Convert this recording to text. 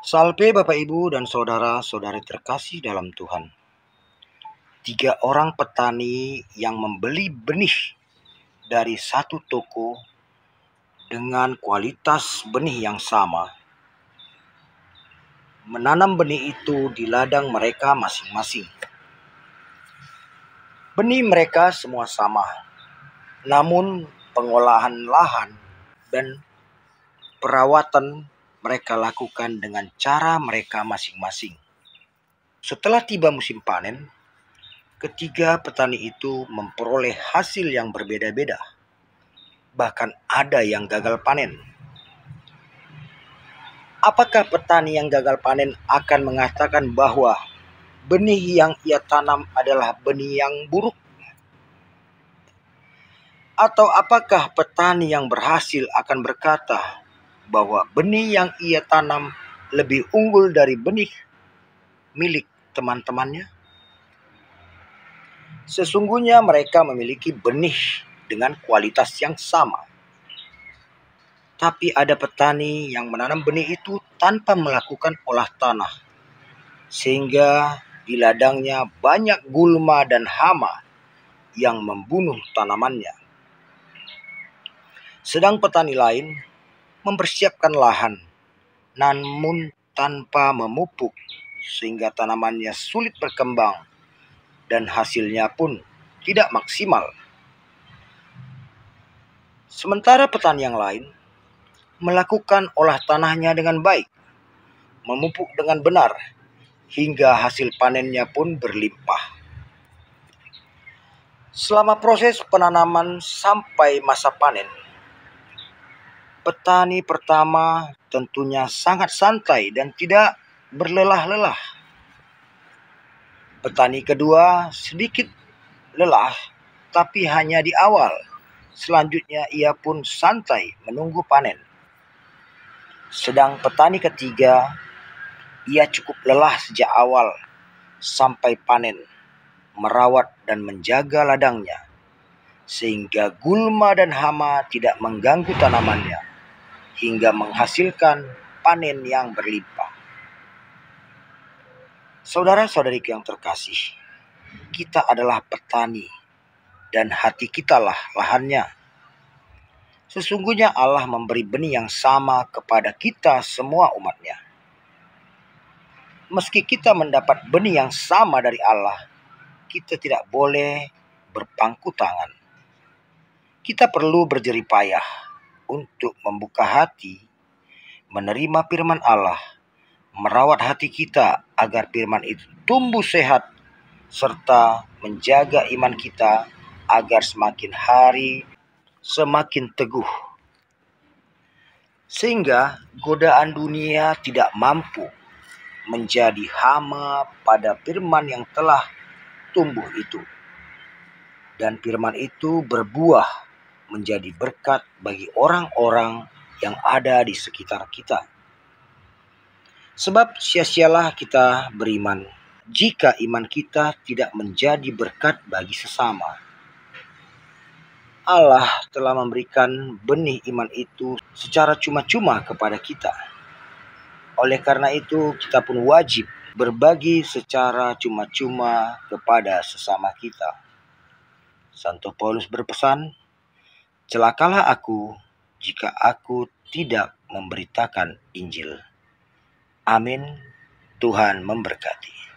Salve Bapak Ibu dan saudara-saudari terkasih dalam Tuhan. 3 orang petani yang membeli benih dari satu toko dengan kualitas benih yang sama, menanam benih itu di ladang mereka masing-masing. Benih mereka semua sama, namun pengolahan lahan dan perawatan mereka lakukan dengan cara mereka masing-masing. Setelah tiba musim panen, ketiga petani itu memperoleh hasil yang berbeda-beda. Bahkan ada yang gagal panen. Apakah petani yang gagal panen akan mengatakan bahwa benih yang ia tanam adalah benih yang buruk? Atau apakah petani yang berhasil akan berkata bahwa benih yang ia tanam lebih unggul dari benih milik teman-temannya? Sesungguhnya mereka memiliki benih dengan kualitas yang sama. Tapi ada petani yang menanam benih itu tanpa melakukan olah tanah, sehingga di ladangnya banyak gulma dan hama yang membunuh tanamannya. Sedang petani lain mempersiapkan lahan, namun tanpa memupuk, sehingga tanamannya sulit berkembang dan hasilnya pun tidak maksimal. Sementara petani yang lain melakukan olah tanahnya dengan baik, memupuk dengan benar, hingga hasil panennya pun berlimpah. Selama proses penanaman sampai masa panen, petani pertama tentunya sangat santai dan tidak berlelah-lelah. Petani kedua sedikit lelah, tapi hanya di awal. Selanjutnya ia pun santai menunggu panen. Sedang petani ketiga, ia cukup lelah sejak awal sampai panen, merawat dan menjaga ladangnya, sehingga gulma dan hama tidak mengganggu tanamannya, hingga menghasilkan panen yang berlimpah. Saudara-saudariku yang terkasih, kita adalah petani dan hati kitalah lahannya. Sesungguhnya Allah memberi benih yang sama kepada kita semua umatnya. Meski kita mendapat benih yang sama dari Allah, kita tidak boleh berpangku tangan. Kita perlu berjerih payah untuk membuka hati, menerima firman Allah, merawat hati kita agar firman itu tumbuh sehat, serta menjaga iman kita agar semakin hari semakin teguh, sehingga godaan dunia tidak mampu menjadi hama pada firman yang telah tumbuh itu, dan firman itu berbuah menjadi berkat bagi orang-orang yang ada di sekitar kita. Sebab sia-sialah kita beriman jika iman kita tidak menjadi berkat bagi sesama. Allah telah memberikan benih iman itu secara cuma-cuma kepada kita. Oleh karena itu, kita pun wajib berbagi secara cuma-cuma kepada sesama kita. Santo Paulus berpesan, "Celakalah aku jika aku tidak memberitakan Injil." Amin. Tuhan memberkati.